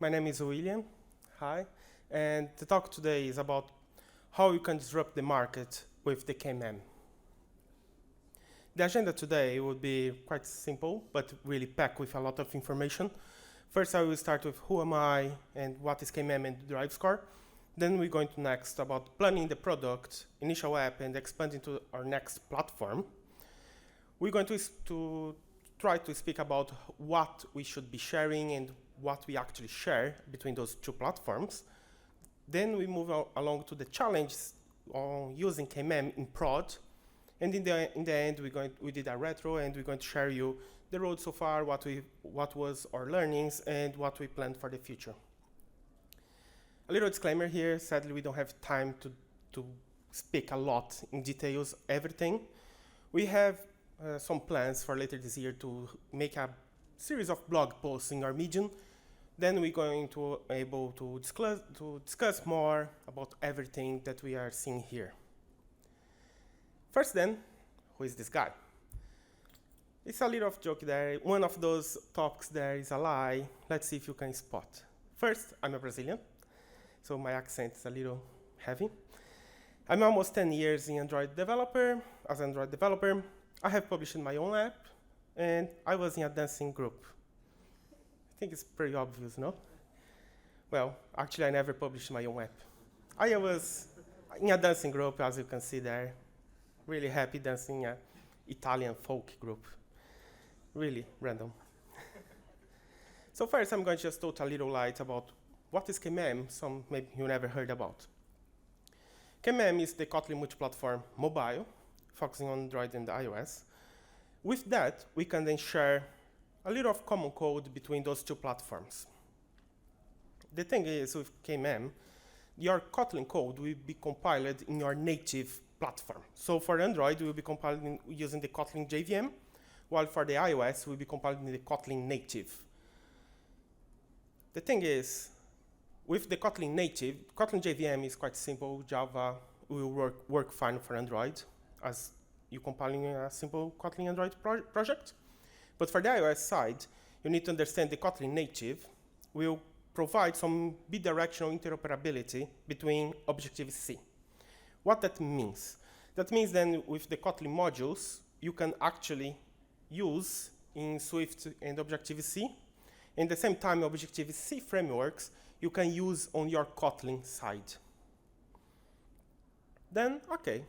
My name is William. Hi. And the talk today is about how you can disrupt the market with the KMM. The agenda today will be quite simple, but really packed with a lot of information. First, I will start with who am I and what is KMM and DriveScore. Then we're going to next about planning the product, initial app, and expanding to our next platform. We're going to try to speak about what we should be sharing and what we actually share between those two platforms. Then we move along to the challenges on using KMM in prod. And in the end, we did a retro, and we're going to share you the road so far, what was our learnings, and what we plan for the future. A little disclaimer here, sadly we don't have time to speak a lot in details, everything. We have some plans for later this year to make a series of blog posts in our Medium. Then we're going to be able to discuss more about everything that we are seeing here. First then, who is this guy? It's a little joke there. One of those topics there is a lie. Let's see if you can spot. First, I'm a Brazilian, so my accent is a little heavy. I'm almost 10 years as an Android developer. I have published my own app, and I was in a dancing group. I think it's pretty obvious, no? Well, actually, I never published my own app. I was in a dancing group, as you can see there. Really happy dancing an Italian folk group. Really random. So first, I'm going to just touch a little light about what is KMM, some maybe you never heard about. KMM is the Kotlin Multiplatform Mobile, focusing on Android and iOS. With that, we can then share a little of common code between those two platforms. The thing is, with KMM, your Kotlin code will be compiled in your native platform. So for Android, we will be compiling using the Kotlin JVM, while for the iOS, we'll be compiling the Kotlin native. The thing is, with the Kotlin native, Kotlin JVM is quite simple. Java will work fine for Android, as you're compiling a simple Kotlin Android project. But for the iOS side, you need to understand the Kotlin native will provide some bidirectional interoperability between Objective-C. What that means? That means then with the Kotlin modules, you can actually use in Swift and Objective-C. And at the same time, Objective-C frameworks you can use on your Kotlin side. Then, okay,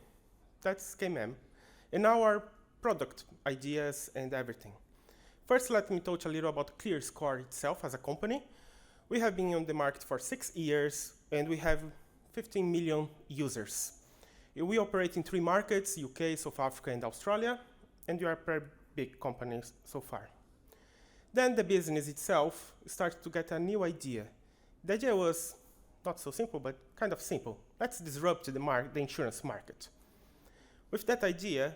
that's KMM. And now our product ideas and everything. First, let me touch a little about DriveScore itself as a company. We have been on the market for 6 years, and we have 15 million users. We operate in 3 markets, UK, South Africa, and Australia, and we are a very big company so far. Then the business itself started to get a new idea. The idea was not so simple, but kind of simple. Let's disrupt the insurance market. With that idea,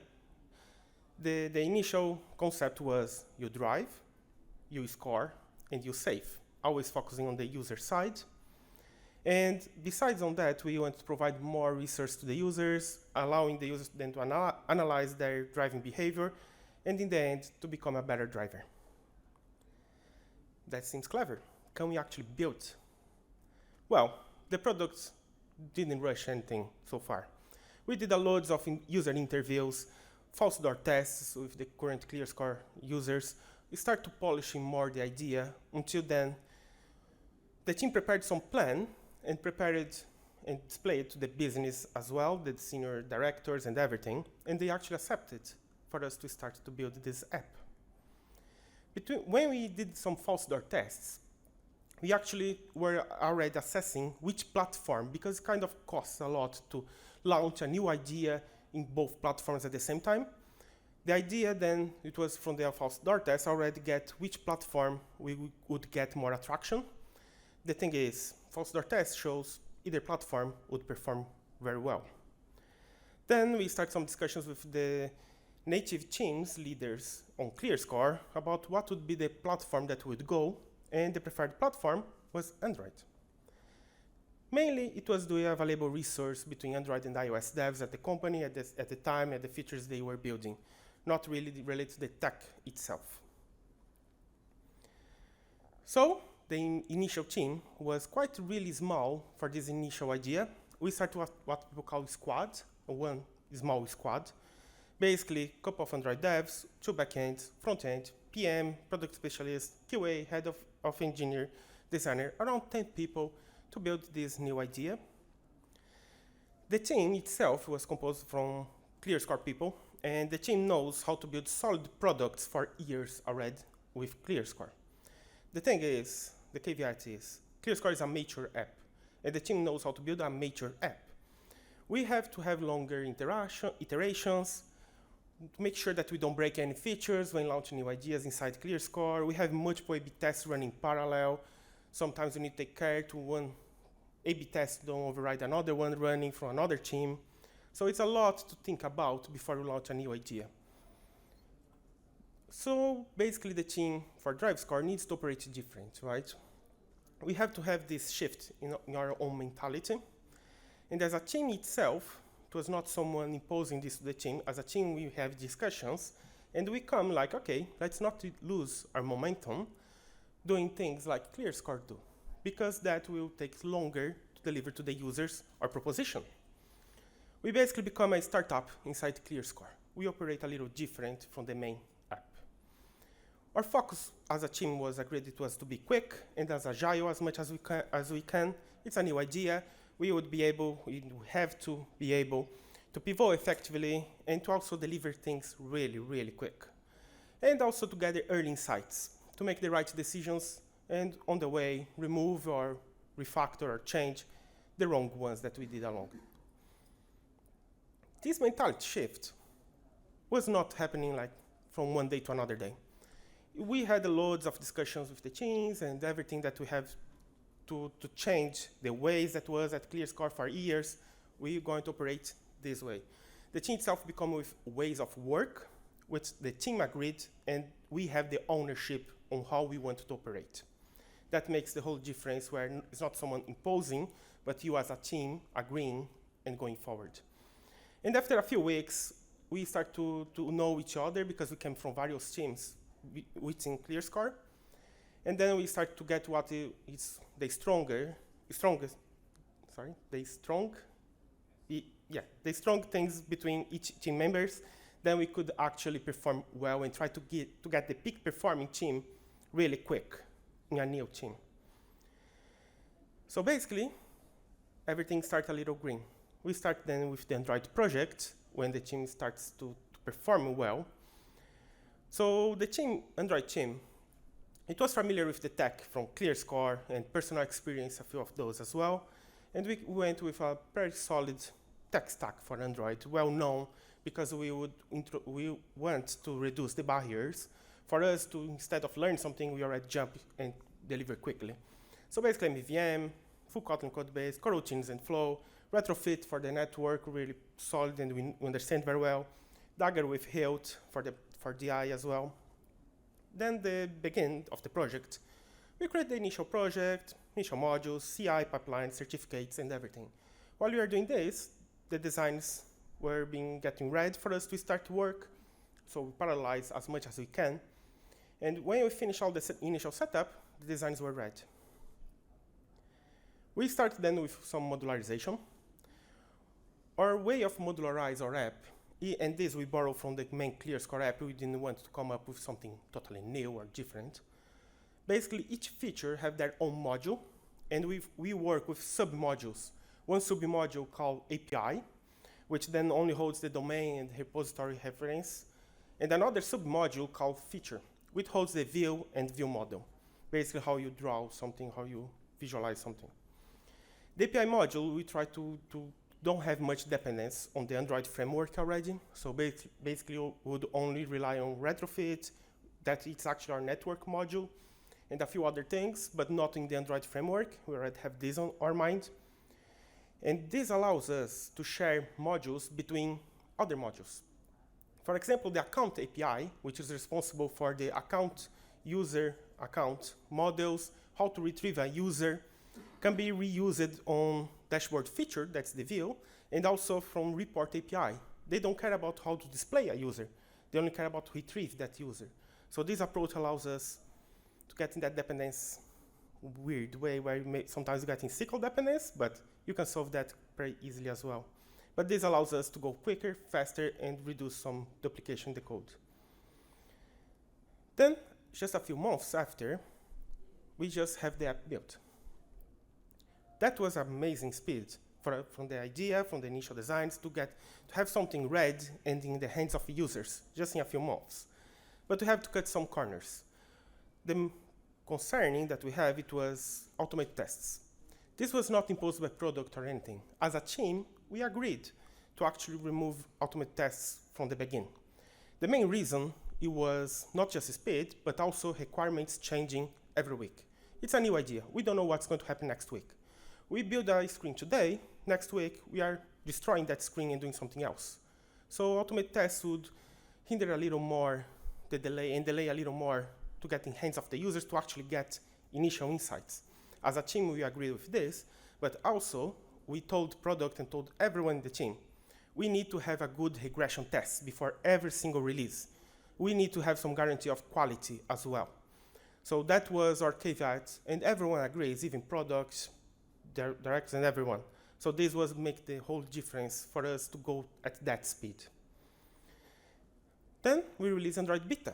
the initial concept was you drive, you score, and you save, always focusing on the user side. And besides on that, we want to provide more research to the users, allowing the users then to analyze their driving behavior, and in the end, to become a better driver. That seems clever. Can we actually build? Well, the product didn't rush anything so far. We did a loads of user interviews, false door tests with the current DriveScore users. We started to polishing more the idea. Until then, the team prepared some plan and prepared and displayed it to the business as well, the senior directors and everything, and they actually accepted for us to start to build this app. When we did some false door tests, we actually were already assessing which platform, because it kind of costs a lot to launch a new idea in both platforms at the same time. The idea then, it was from the false door test, already get which platform we would get more attraction. The thing is, false door test shows either platform would perform very well. Then we start some discussions with the native teams leaders on DriveScore about what would be the platform that would go, and the preferred platform was Android. Mainly, it was the available resource between Android and iOS devs at the company at the time and the features they were building, not really related to the tech itself. So the initial team was quite really small for this initial idea. We started what people call squad, one small squad. Basically, a couple of Android devs, 2 backends, front-end, PM, product specialist, QA, head of engineer, designer, around 10 people to build this new idea. The team itself was composed from ClearScore people, and the team knows how to build solid products for years already with ClearScore. The thing is, the caveat is, ClearScore is a mature app, and the team knows how to build a mature app. We have to have longer iterations to make sure that we don't break any features when launching new ideas inside ClearScore. We have multiple A/B tests running parallel. Sometimes we need to take care to one A/B test don't override another one running from another team. So it's a lot to think about before we launch a new idea. So basically the team for DriveScore needs to operate different, right? We have to have this shift in our own mentality. And as a team itself, it was not someone imposing this to the team. As a team, we have discussions, and we come like, okay, let's not lose our momentum doing things like ClearScore do, because that will take longer to deliver to the users our proposition. We basically become a startup inside ClearScore. We operate a little different from the main app. Our focus as a team was agreed it was to be quick and as agile as much as we can. It's a new idea. We have to be able to pivot effectively and to also deliver things really, really quick. And also to gather early insights, to make the right decisions and on the way remove or refactor or change the wrong ones that we did along. This mentality shift was not happening like from one day to another day. We had loads of discussions with the teams and everything that we have to change the ways that was at ClearScore for years. We're going to operate this way. The team itself become with ways of work, which the team agreed, and we have the ownership on how we want to operate. That makes the whole difference where it's not someone imposing, but you as a team agreeing and going forward. And after a few weeks, we start to know each other because we came from various teams within ClearScore. And then we start to get what is the strong things between each team members. Then we could actually perform well and try to get the peak performing team really quick in a new team. So basically, everything starts a little green. We start then with the Android project when the team starts to perform well. So the Android team, it was familiar with the tech from ClearScore and personal experience, a few of those as well. And we went with a very solid tech stack for Android, well known, because we want to reduce the barriers for us to, instead of learn something, we already jump and deliver quickly. So basically MVM, full Kotlin code base, coroutines and flow, retrofit for the network, really solid and we understand very well. Dagger with Hilt for DI as well. Then the beginning of the project, we create the initial project, initial modules, CI pipelines, certificates, and everything. While we are doing this, the designs were getting ready for us to start work, so we parallelize as much as we can. And when we finish all the initial setup, the designs were ready. We started then with some modularization. Our way of modularize our app, and this we borrow from the main ClearScore app, we didn't want to come up with something totally new or different. Basically, each feature have their own module, and we work with sub-modules. One sub-module called API, which then only holds the domain and repository reference, and another sub-module called feature, which holds the view and view model, basically how you draw something, how you visualize something. The API module, we try to don't have much dependence on the Android framework already. So basically, we would only rely on retrofit, that it's actually our network module, and a few other things, but not in the Android framework. We already have this on our mind. And this allows us to share modules between other modules. For example, the account API, which is responsible for the user account models, how to retrieve a user, can be reused on dashboard feature, that's the view, and also from report API. They don't care about how to display a user. They only care about retrieve that user. So this approach allows us to get in that dependence weird way where you may sometimes get in SQL dependence, but you can solve that very easily as well. But this allows us to go quicker, faster, and reduce some duplication in the code. Then, just a few months after, we just have the app built. That was amazing speed from the idea, from the initial designs, to have something ready and in the hands of users, just in a few months. But we have to cut some corners. The concerning that we have, it was automate tests. This was not imposed by product or anything. As a team, we agreed to actually remove automate tests from the beginning. The main reason, it was not just speed, but also requirements changing every week. It's a new idea. We don't know what's going to happen next week. We build a screen today, next week we are destroying that screen and doing something else. So automate tests would hinder a little more the delay and delay a little more to get in hands of the users to actually get initial insights. As a team, we agreed with this, but also we told product and told everyone in the team, we need to have a good regression test before every single release. We need to have some guarantee of quality as well. So that was our caveat, and everyone agrees, even products, directors, and everyone. So this was make the whole difference for us to go at that speed. Then we released Android Beta.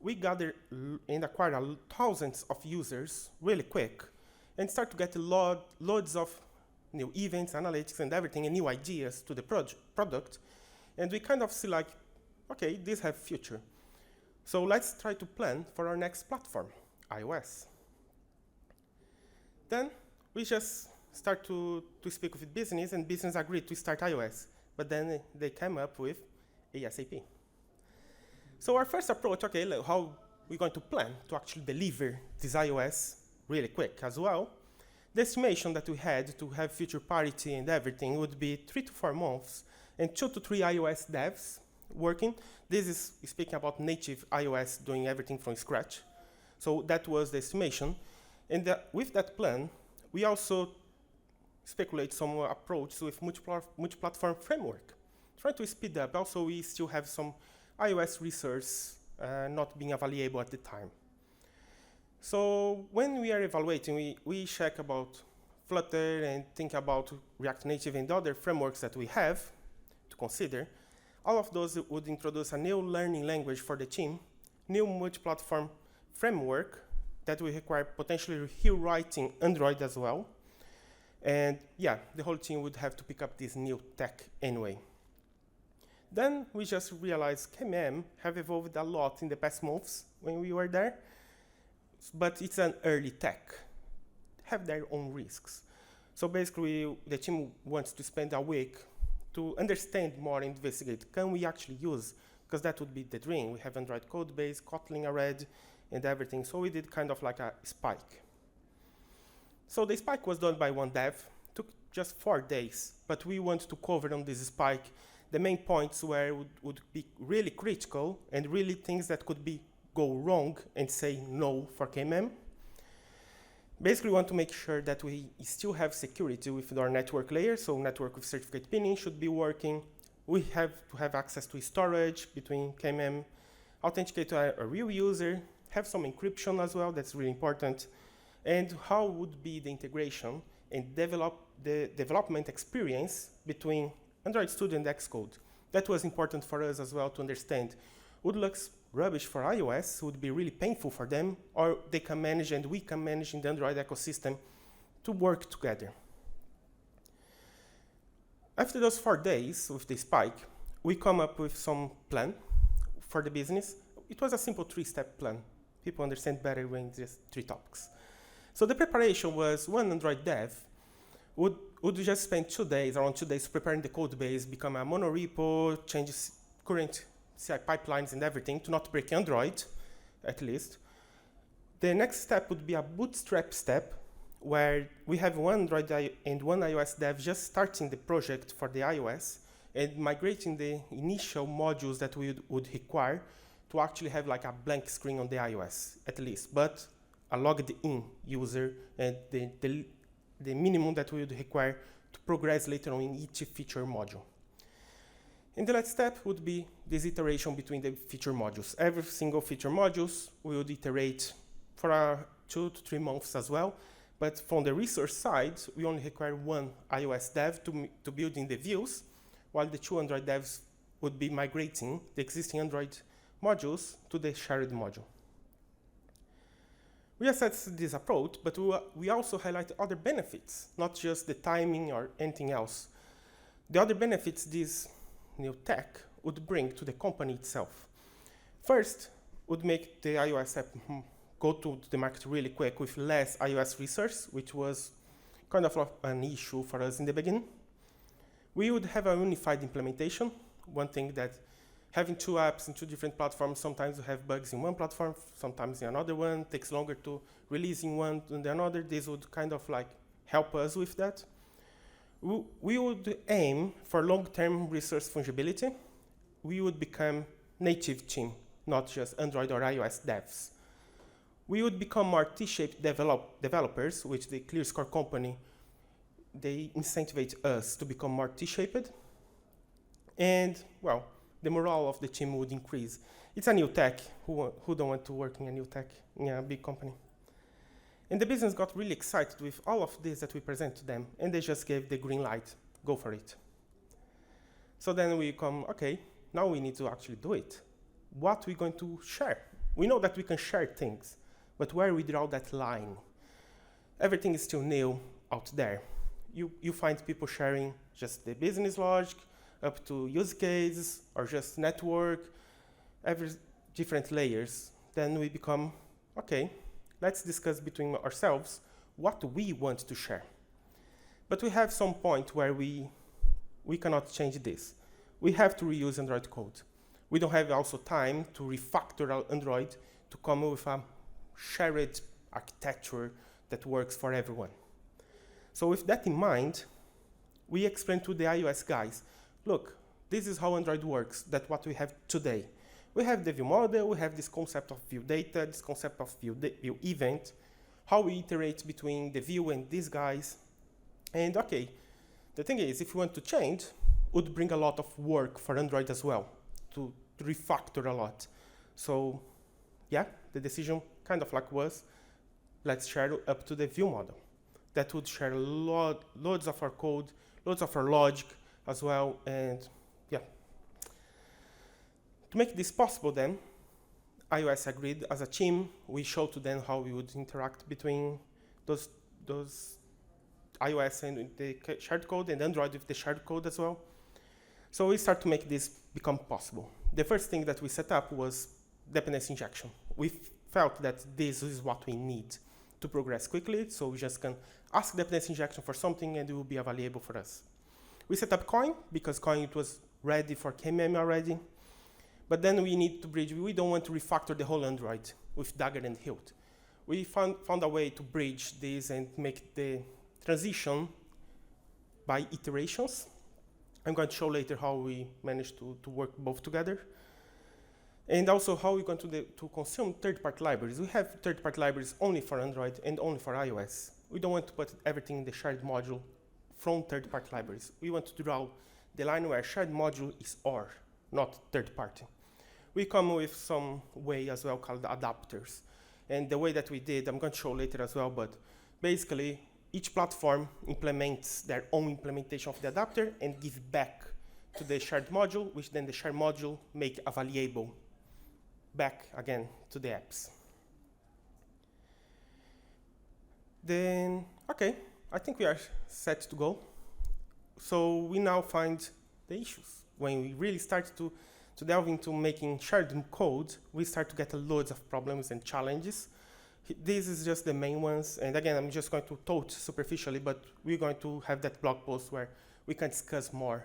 We gathered and acquired thousands of users really quick and start to get loads of new events, analytics, and everything, and new ideas to the product. And we kind of see like, okay, this have future. So let's try to plan for our next platform, iOS. Then we just start to speak with business, and business agreed to start iOS. But then they came up with ASAP. So our first approach, okay, how we're going to plan to actually deliver this iOS really quick as well. The estimation that we had to have feature parity and everything would be 3 to 4 months and 2 to 3 iOS devs working. This is speaking about native iOS doing everything from scratch. So that was the estimation. And with that plan, we also speculate some approach with multi-platform framework, trying to speed up. Also, we still have some iOS resource not being available at the time. So when we are evaluating, we check about Flutter and think about React Native and other frameworks that we have to consider. All of those would introduce a new learning language for the team, new multi-platform framework that will require potentially rewriting Android as well. And yeah, the whole team would have to pick up this new tech anyway. Then we just realized KMM have evolved a lot in the past months when we were there, but it's an early tech, have their own risks. So basically, the team wants to spend a week to understand more and investigate, can we actually use, because that would be the dream. We have Android code base, Kotlin already, and everything. So we did kind of like a spike. So the spike was done by one dev, took just 4 days, but we want to cover on this spike the main points where would be really critical and really things that could go wrong and say no for KMM. Basically, we want to make sure that we still have security with our network layer, so network with certificate pinning should be working. We have to have access to storage between KMM, authenticate to a real user, have some encryption as well, that's really important, and how would be the integration and the development experience between Android Studio and Xcode. That was important for us as well to understand. Would look rubbish for iOS, would be really painful for them, or they can manage and we can manage in the Android ecosystem to work together. After those 4 days with the spike, we come up with some plan for the business. It was a simple 3-step plan. People understand better when just 3 topics. So the preparation was one Android dev would just spend 2 days, around 2 days, preparing the code base, become a monorepo, change current CI pipelines and everything to not break Android, at least. The next step would be a bootstrap step, where we have one Android and one iOS dev just starting the project for the iOS and migrating the initial modules that we would require to actually have like a blank screen on the iOS, at least, but a logged in user and the minimum that we would require to progress later on in each feature module. And the last step would be this iteration between the feature modules. Every single feature modules we would iterate for 2 to 3 months as well. But from the resource side, we only require one iOS dev to build in the views, while the 2 Android devs would be migrating the existing Android modules to the shared module. We assess this approach, but we also highlight other benefits, not just the timing or anything else. The other benefits this new tech would bring to the company itself. First, would make the iOS app go to the market really quick with less iOS resource, which was kind of an issue for us in the beginning. We would have a unified implementation. One thing that having 2 apps in 2 different platforms, sometimes you have bugs in one platform, sometimes in another one, takes longer to release in one than the another. This would kind of like help us with that. We would aim for long-term resource fungibility. We would become native team, not just Android or iOS devs. We would become more T-shaped developers, which the ClearScore company, they incentivize us to become more T-shaped. And, well, the morale of the team would increase. It's a new tech. Who don't want to work in a new tech in a big company? And the business got really excited with all of this that we present to them, and they just gave the green light, go for it. So then we come, okay, now we need to actually do it. What are we going to share? We know that we can share things, but where we draw that line? Everything is still new out there. You find people sharing just the business logic, up to use cases, or just network, every different layers. Then we become, okay, let's discuss between ourselves what we want to share. But we have some point where we cannot change this. We have to reuse Android code. We don't have also time to refactor our Android to come with a shared architecture that works for everyone. So with that in mind, we explained to the iOS guys, look, this is how Android works, that's what we have today. We have the view model, we have this concept of view data, this concept of view event, how we iterate between the view and these guys. And okay, the thing is, if we want to change, it would bring a lot of work for Android as well, to refactor a lot. So yeah, the decision kind of like was, let's share up to the view model. That would share loads of our code, loads of our logic as well, and yeah. To make this possible then, iOS agreed as a team. We showed to them how we would interact between those iOS and the shared code, and Android with the shared code as well. So we start to make this become possible. The first thing that we set up was dependency injection. We felt that this is what we need to progress quickly, so we just can ask dependency injection for something and it will be available for us. We set up Coin, because Coin it was ready for KMM already. But then we need to bridge. We don't want to refactor the whole Android with Dagger and Hilt. We found a way to bridge this and make the transition by iterations. I'm going to show later how we managed to work both together. And also how we're going to consume third-party libraries. We have third-party libraries only for Android and only for iOS. We don't want to put everything in the shared module from third-party libraries. We want to draw the line where shared module is OR, not third-party. We come with some way as well called adapters. And the way that we did, I'm going to show later as well, but basically each platform implements their own implementation of the adapter and give back to the shared module, which then the shared module make available back again to the apps. Then, okay, I think we are set to go. So we now find the issues. When we really start to delve into making shared code, we start to get loads of problems and challenges. This is just the main ones. And again, I'm just going to touch superficially, but we're going to have that blog post where we can discuss more.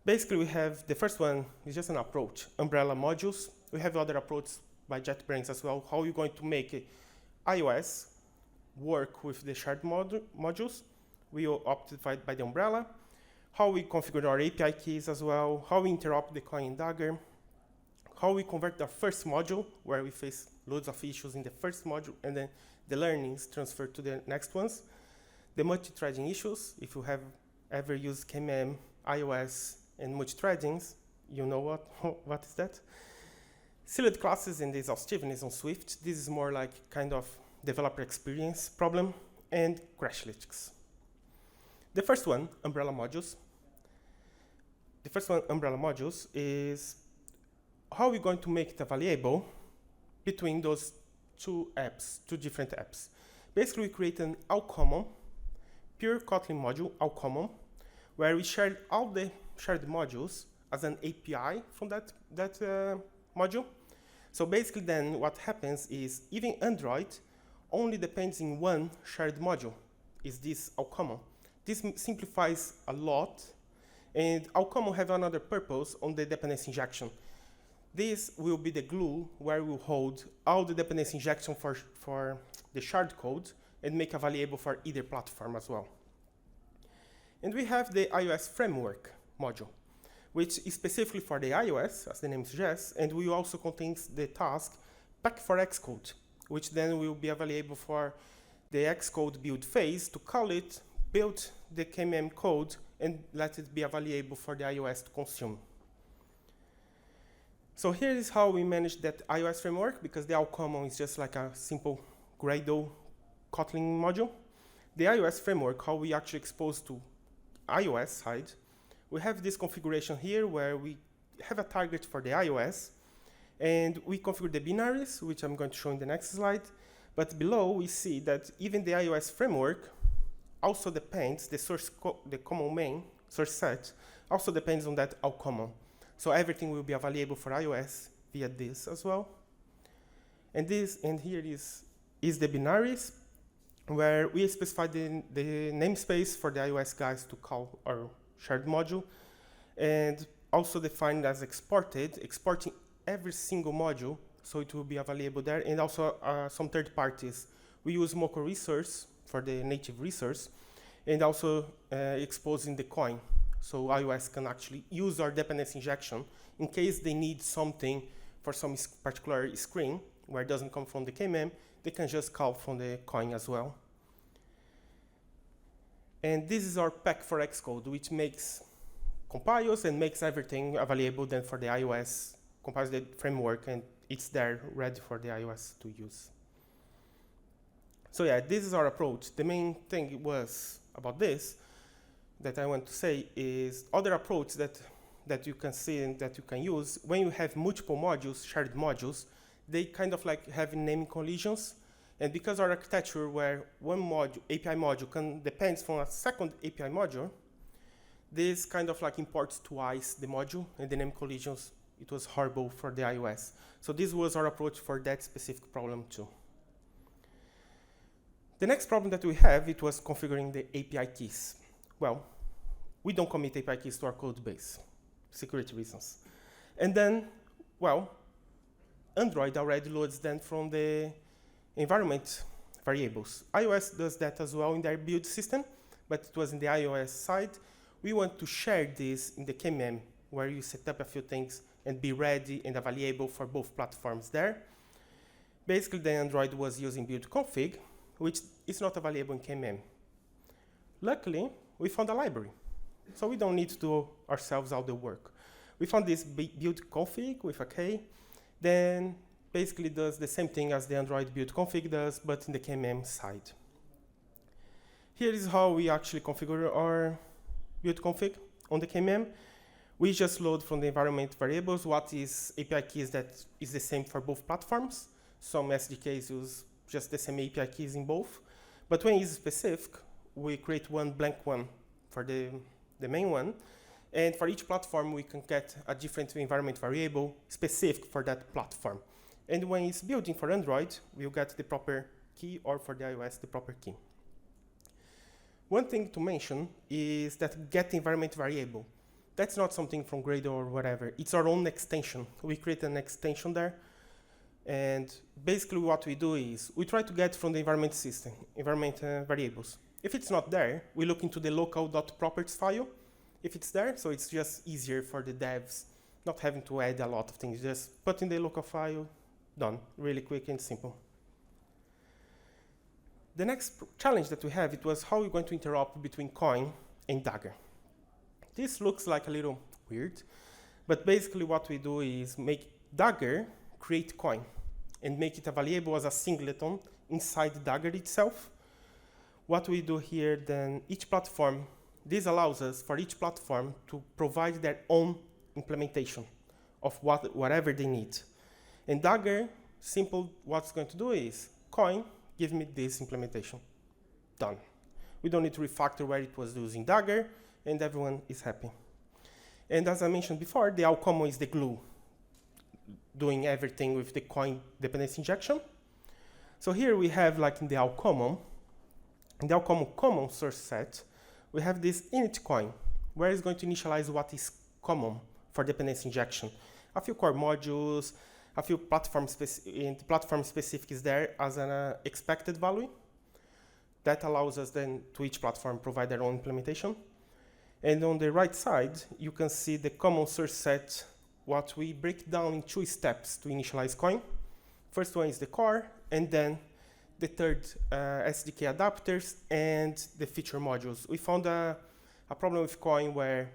Basically, we have the first one is just an approach, umbrella modules. We have other approaches by JetBrains as well. How are you going to make iOS work with the shared modules? We will optimize by the umbrella. How we configure our API keys as well. How we interrupt the Coin Dagger. How we convert the first module, where we face loads of issues in the first module, and then the learnings transfer to the next ones. The multi-threading issues, if you have ever used KMM, iOS, and multi-threadings, you know what is that. Sealed classes and the exhaustiveness on Swift. This is more like kind of developer experience problem, and Crashlytics. The first one, umbrella modules. The first one, umbrella modules, is how we're going to make it available between those two different apps. Basically, we create an all common, pure Kotlin module, all common, where we share all the shared modules as an API from that module. So basically then what happens is even Android only depends in one shared module, is this all common. This simplifies a lot, and all common have another purpose on the dependency injection. This will be the glue where we'll hold all the dependency injection for the shard code and make available for either platform as well. And we have the iOS framework module, which is specifically for the iOS, as the name suggests, and we also contains the task pack for Xcode, which then will be available for the Xcode build phase to call it, build the KMM code, and let it be available for the iOS to consume. So here is how we manage that iOS framework, because the all common is just like a simple Gradle Kotlin module. The iOS framework, how we actually expose to iOS side, we have this configuration here where we have a target for the iOS, and we configure the binaries, which I'm going to show in the next slide. But below, we see that even the iOS framework also depends, the common main source set also depends on that all common. So everything will be available for iOS via this as well. And here is the binaries, where we specify the namespace for the iOS guys to call our shared module, and also defined as exporting every single module, so it will be available there, and also some third parties. We use Moco resource for the native resource, and also exposing the coin, so iOS can actually use our dependency injection in case they need something for some particular screen where it doesn't come from the KMM, they can just call from the coin as well. And this is our pack for Xcode, which compiles and makes everything available then for the iOS, compiles the framework, and it's there ready for the iOS to use. So yeah, this is our approach. The main thing was about this that I want to say is other approach that you can see and that you can use when you have multiple modules, shared modules, they kind of like have naming collisions. And because our architecture where one module, API module depends from a second API module, this kind of like imports twice the module, and the name collisions, it was horrible for the iOS. So this was our approach for that specific problem too. The next problem that we have, it was configuring the API keys. Well, we don't commit API keys to our code base, security reasons. And then, well, Android already loads them from the environment variables. iOS does that as well in their build system, but it was in the iOS side. We want to share this in the KMM, where you set up a few things and be ready and available for both platforms there. Basically, the Android was using build config, which is not available in KMM. Luckily, we found a library, so we don't need to do ourselves all the work. We found this build config with a K, then basically does the same thing as the Android build config does, but in the KMM side. Here is how we actually configure our build config on the KMM. We just load from the environment variables what is API keys that is the same for both platforms. Some SDKs use just the same API keys in both. But when it's specific, we create one blank one for the main one. And for each platform, we can get a different environment variable specific for that platform. And when it's building for Android, we'll get the proper key, or for the iOS, the proper key. One thing to mention is that get environment variable. That's not something from Gradle or whatever. It's our own extension. We create an extension there. And basically what we do is we try to get from the environment system, environment variables. If it's not there, we look into the local.properties file. If it's there, so it's just easier for the devs, not having to add a lot of things. Just put in the local file, done, really quick and simple. The next challenge that we have, it was how we're going to interop between Coin and Dagger. This looks like a little weird, but basically what we do is make Dagger create Coin and make it available as a singleton inside Dagger itself. What we do here, then each platform, this allows us for each platform to provide their own implementation of whatever they need. And Dagger, simple, what's going to do is, coin, give me this implementation. Done. We don't need to refactor where it was using Dagger, and everyone is happy. And as I mentioned before, the all-common is the glue, doing everything with the coin dependency injection. So here we have, like in the all-common, in the all-common common source set, we have this init coin, where it's going to initialize what is common for dependency injection. A few core modules, a few platform specific is there as an expected value. That allows us then to each platform provide their own implementation. And on the right side, you can see the common source set, what we break down in 2 steps to initialize coin. First one is the core, and then the third, SDK adapters and the feature modules. We found a problem with coin where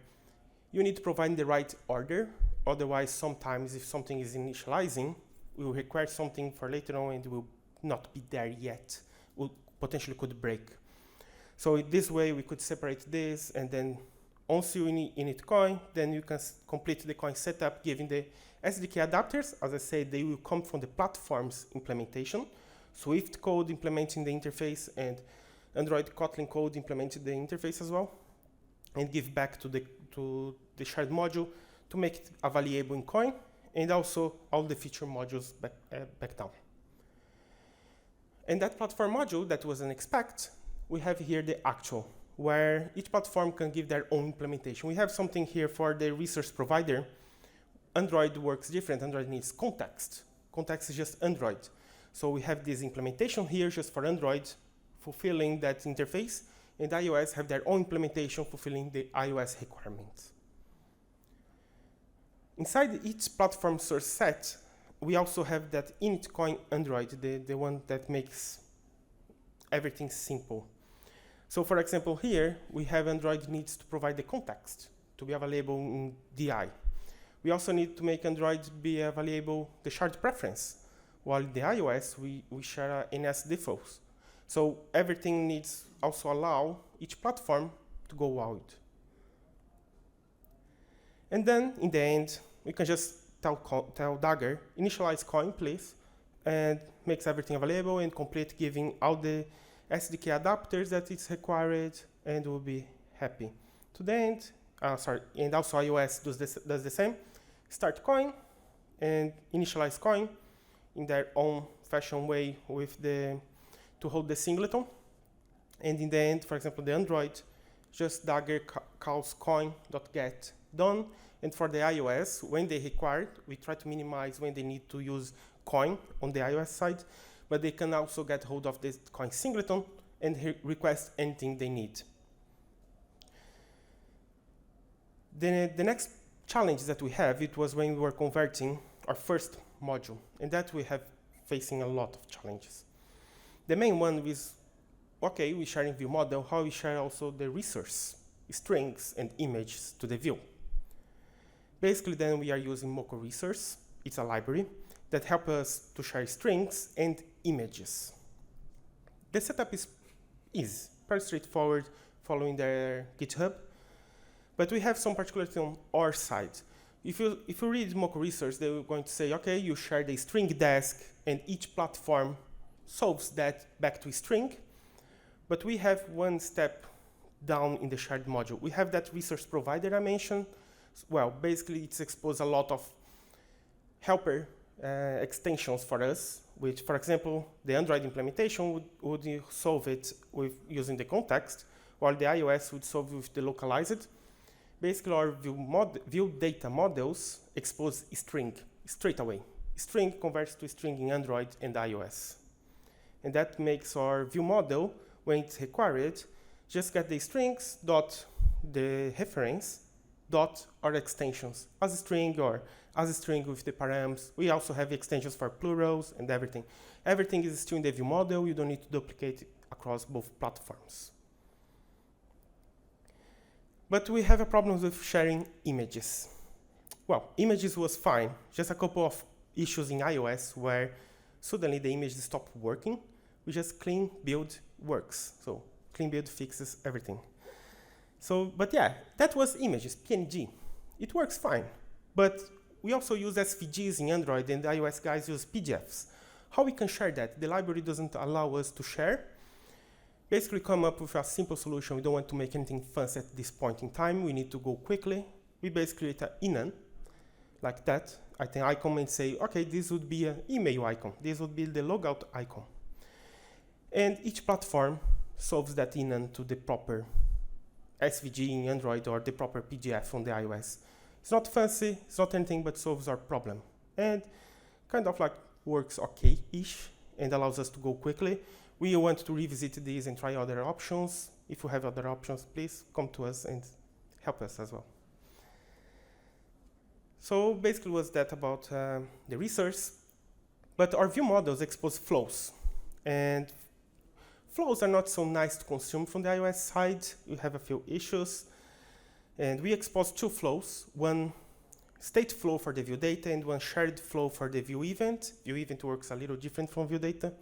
you need to provide in the right order. Otherwise, sometimes if something is initializing, we will require something for later on and it will not be there yet. Potentially could break. So this way we could separate this, and then once you init coin, then you can complete the coin setup giving the SDK adapters. As I said, they will come from the platform's implementation. Swift code implementing the interface and Android Kotlin code implementing the interface as well, and give back to the shared module to make it available in coin, and also all the feature modules back down. And that platform module that was an expect, we have here the actual, where each platform can give their own implementation. We have something here for the resource provider. Android works different. Android needs context. Context is just Android. So we have this implementation here just for Android, fulfilling that interface, and iOS have their own implementation fulfilling the iOS requirements. Inside each platform source set, we also have that init coin Android, the one that makes everything simple. So for example, here we have Android needs to provide the context to be available in DI. We also need to make Android be available the shared preference, while in the iOS we share NS defaults. So everything needs also allow each platform to go out. And then in the end, we can just tell Dagger, initialize coin, please, and makes everything available and complete, giving all the SDK adapters that it's required, and we'll be happy. To the end, and also iOS does the same. Start coin and initialize coin in their own fashion way with to hold the singleton. And in the end, for example, the Android, just Dagger calls coin.get done. And for the iOS, when they require, we try to minimize when they need to use coin on the iOS side, but they can also get hold of this coin singleton and request anything they need. The next challenge that we have, it was when we were converting our first module, and that we have facing a lot of challenges. The main one is, okay, we share in view model, how we share also the resource, strings and images to the view. Basically, then we are using Moco resource. It's a library that helps us to share strings and images. The setup is easy, very straightforward, following their GitHub. But we have some particularity on our side. If you read Moco resource, they're going to say, okay, you share the string desk, and each platform solves that back to a string. But we have one step down in the shared module. We have that resource provider I mentioned. Well, basically, it's exposed a lot of helper extensions for us, which, for example, the Android implementation would solve it with using the context, while the iOS would solve with the localized. Basically, our view data models expose string straight away. String converts to string in Android and iOS. And that makes our view model, when it's required, just get the strings dot the reference dot our extensions as a string or as a string with the params. We also have extensions for plurals and everything. Everything is still in the view model. You don't need to duplicate it across both platforms. But we have a problem with sharing images. Well, images was fine. Just a couple of issues in iOS where suddenly the images stopped working. we just clean build works. So clean build fixes everything. So, but yeah, that was images, PNG. It works fine, but we also use SVGs in Android, and the iOS guys use PDFs. How we can share that? The library doesn't allow us to share. Basically come up with a simple solution. We don't want to make anything fancy at this point in time. We need to go quickly. We basically create an enum like that. I can icon and say, okay, this would be an email icon. This would be the logout icon. And each platform solves that enum to the proper SVG in Android or the proper PDF on the iOS. It's not fancy, it's not anything, but solves our problem. And kind of like works okay-ish and allows us to go quickly. We want to revisit these and try other options. If you have other options, please come to us and help us as well. So basically was that about the resource. But our view models expose flows. And flows are not so nice to consume from the iOS side. We have a few issues. And we expose two flows, one state flow for the view data and one shared flow for the view event. View event works a little different from view data.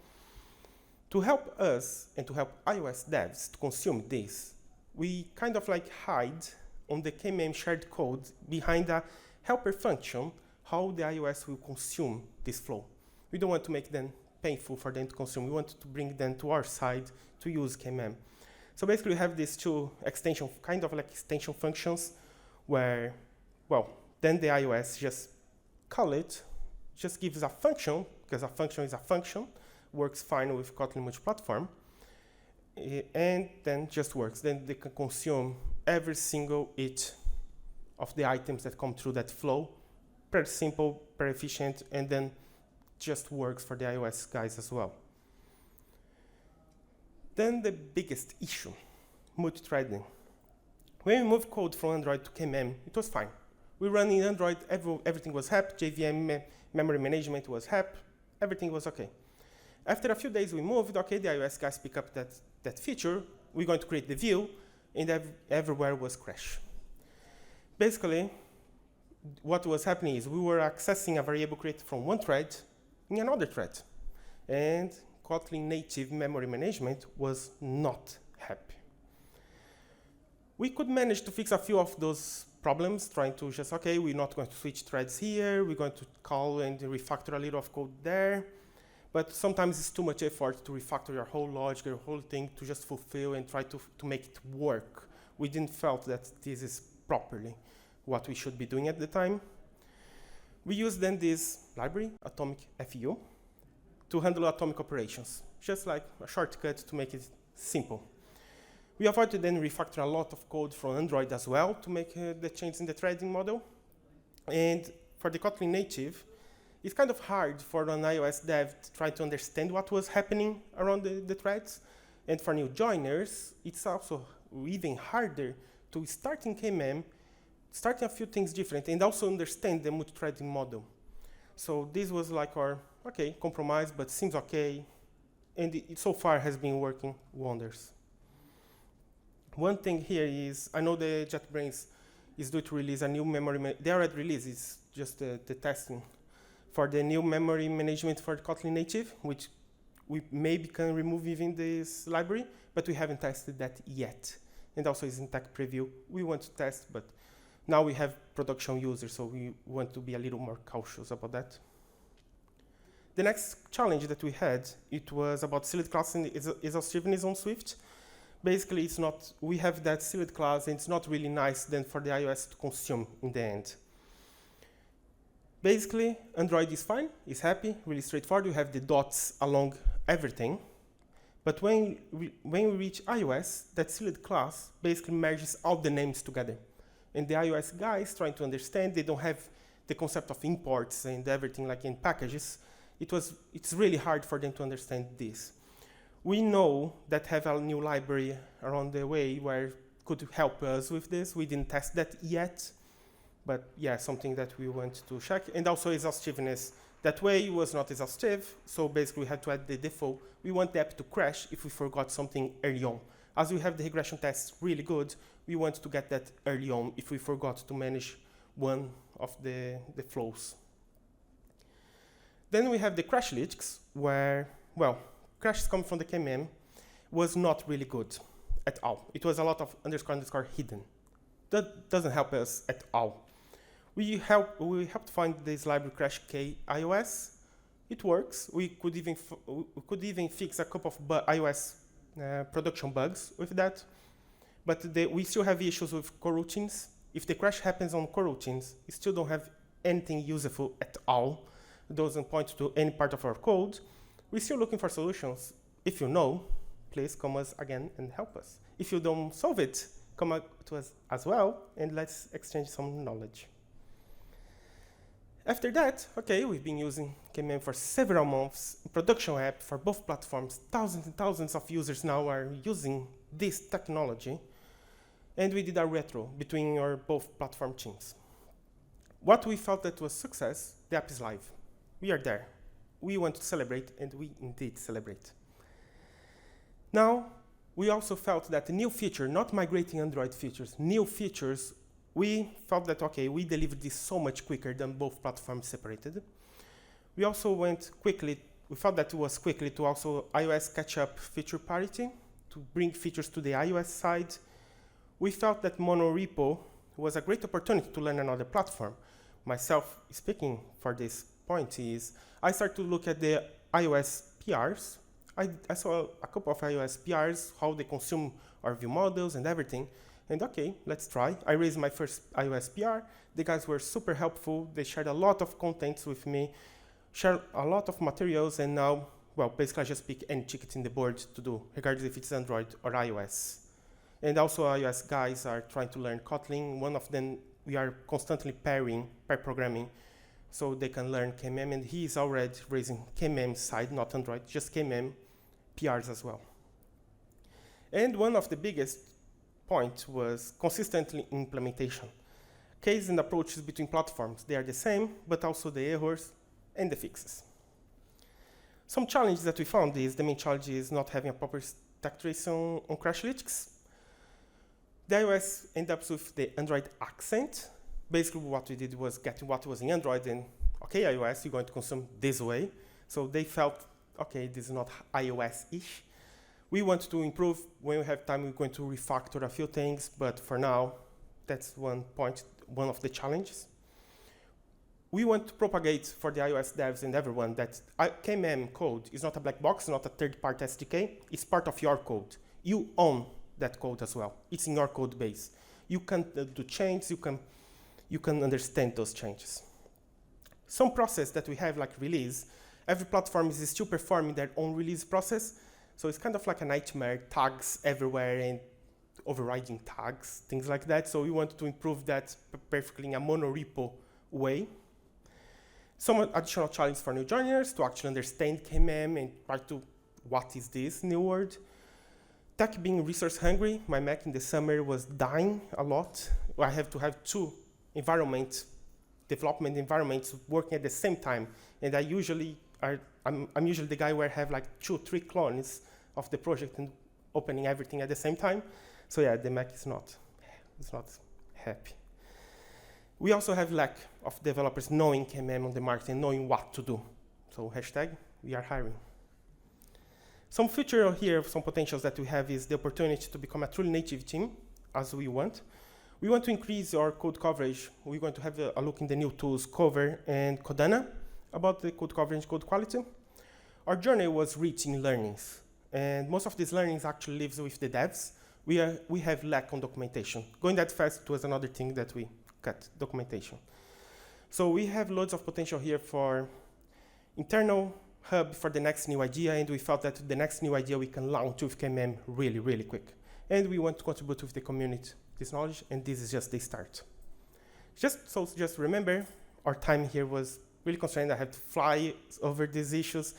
To help us and to help iOS devs to consume this, we kind of like hide on the KMM shared code behind a helper function how the iOS will consume this flow. We don't want to make them painful for them to consume. We want to bring them to our side to use KMM. So basically we have these two extension, kind of like extension functions where, well, then the iOS just call it, just gives a function, because a function is a function, works fine with Kotlin Multiplatform, and then just works. Then they can consume every single each of the items that come through that flow. Pretty simple, pretty efficient, and then just works for the iOS guys as well. Then the biggest issue, multi-threading. When we moved code from Android to KMM, it was fine. We run in Android, everything was happy, JVM memory management was happy, everything was okay. After a few days we moved, okay, the iOS guys pick up that feature, we're going to create the view, and everywhere was crash. Basically, what was happening is we were accessing a variable created from one thread in another thread, and Kotlin native memory management was not happy. We could manage to fix a few of those problems, trying to just, okay, we're not going to switch threads here, we're going to call and refactor a little of code there. But sometimes it's too much effort to refactor your whole logic, your whole thing to just fulfill and try to make it work. We didn't felt that this is properly what we should be doing at the time. We used then this library, Atomic FEU, to handle atomic operations, just like a shortcut to make it simple. We avoided then refactor a lot of code from Android as well to make the change in the threading model. And for the Kotlin native, it's kind of hard for an iOS dev to try to understand what was happening around the threads. And for new joiners, it's also even harder to start in KMM, starting a few things different, and also understand the multi-threading model. So this was like our, okay, compromise, but seems okay. And it so far has been working wonders. One thing here is, I know the JetBrains is due to release a new memory, they already released, it's just the testing for the new memory management for Kotlin native, which we maybe can remove even this library, but we haven't tested that yet. And also is in tech preview. We want to test, but now we have production users, so we want to be a little more cautious about that. The next challenge that we had, it was about sealed class and exhaustiveness on Swift. Basically, it's not, we have that sealed class, and it's not really nice then for the iOS to consume in the end. Basically, Android is fine, is happy, really straightforward. You have the dots along everything. But when we reach iOS, that sealed class basically merges all the names together. And the iOS guys trying to understand, they don't have the concept of imports and everything like in packages. It's really hard for them to understand this. We know that have a new library around the way where could help us with this. We didn't test that yet. But yeah, something that we want to check. And also exhaustiveness. That way it was not exhaustive, so basically we had to add the default. We want the app to crash if we forgot something early on. As we have the regression tests really good, we want to get that early on if we forgot to manage one of the flows. Then we have the crash leaks, where, well, crashes coming from the KMM was not really good at all. It was a lot of underscore hidden. That doesn't help us at all. We helped find this library crash K iOS. It works. We could even fix a couple of iOS production bugs with that. But we still have issues with coroutines. If the crash happens on coroutines, we still don't have anything useful at all. It doesn't point to any part of our code. We're still looking for solutions. If you know, please come us again and help us. If you don't solve it, come up to us as well, and let's exchange some knowledge. After that, okay, we've been using KMM for several months. Production app for both platforms. Thousands and thousands of users now are using this technology. And we did a retro between our both platform teams. What we felt that was success, the app is live. We are there. We want to celebrate, and we indeed celebrate. Now, we also felt that the new feature, not migrating Android features, new features, we felt that, okay, we delivered this so much quicker than both platforms separated. We also went quickly, we thought that it was quickly to also iOS catch up feature parity, to bring features to the iOS side. We felt that monorepo was a great opportunity to learn another platform. Myself speaking for this point is, I started to look at the iOS PRs. I saw a couple of iOS PRs, how they consume our view models and everything. And okay, let's try. I raised my first iOS PR. The guys were super helpful. They shared a lot of contents with me, shared a lot of materials, and now, well, basically I just pick any ticket in the board to do, regardless if it's Android or iOS. And also iOS guys are trying to learn Kotlin. One of them, we are constantly pair programming, so they can learn KMM, and he is already raising KMM side, not Android, just KMM PRs as well. And one of the biggest points was consistently implementation. Case and approaches between platforms, they are the same, but also the errors and the fixes. Some challenges that we found is, the main challenge is not having a proper stack trace on Crashlytics. The iOS ended up with the Android accent. Basically what we did was getting what was in Android and, okay, iOS, you're going to consume this way. So they felt, okay, this is not iOS-ish. We want to improve. When we have time, we're going to refactor a few things, but for now, that's one of the challenges. We want to propagate for the iOS devs and everyone that KMM code is not a black box, not a third-party SDK. It's part of your code. You own that code as well. It's in your code base. You can do changes. You can understand those changes. Some process that we have, like release, every platform is still performing their own release process. So it's kind of like a nightmare, tags everywhere and overriding tags, things like that. So we want to improve that perfectly in a monorepo way. Some additional challenge for new joiners to actually understand KMM and try to, what is this new word? Tech being resource hungry, my Mac in the summer was dying a lot. I have to have two development environments working at the same time. And I'm usually the guy where I have like 2-3 clones of the project and opening everything at the same time. So yeah, the Mac is not happy. We also have lack of developers knowing KMM on the market and knowing what to do. So hashtag, we are hiring. Some future here, some potentials that we have is the opportunity to become a truly native team, as we want. We want to increase our code coverage. We're going to have a look in the new tools, Cover and Codana, about the code coverage, code quality. Our journey was reaching learnings, and most of these learnings actually lives with the devs. We have lack on documentation. Going that fast was another thing that we cut, documentation. So we have loads of potential here for internal hub for the next new idea, and we felt that the next new idea we can launch with KMM really, really quick. And we want to contribute with the community this knowledge, and this is just the start. Just remember, our time here was really constrained. I had to fly over these issues.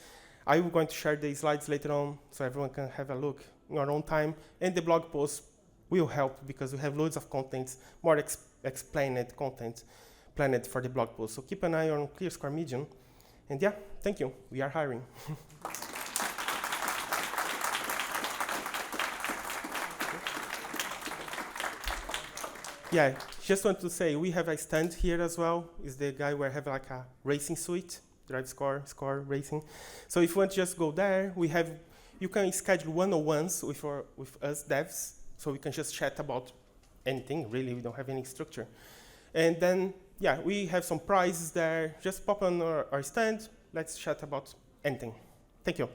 I'm going to share the slides later on so everyone can have a look in our own time. And the blog post will help because we have loads of contents, more explained content planned for the blog post. So keep an eye on ClearScore Medium. And yeah, thank you. We are hiring. Yeah, just want to say we have a stand here as well. Is the guy where I have like a racing suite, DriveScore, Score Racing. So if you want to just go there, we have You can schedule one-on-ones with us devs, so we can just chat about anything, really. We don't have any structure. And then, yeah, we have some prizes there. Just pop on our stand. Let's chat about anything. Thank you.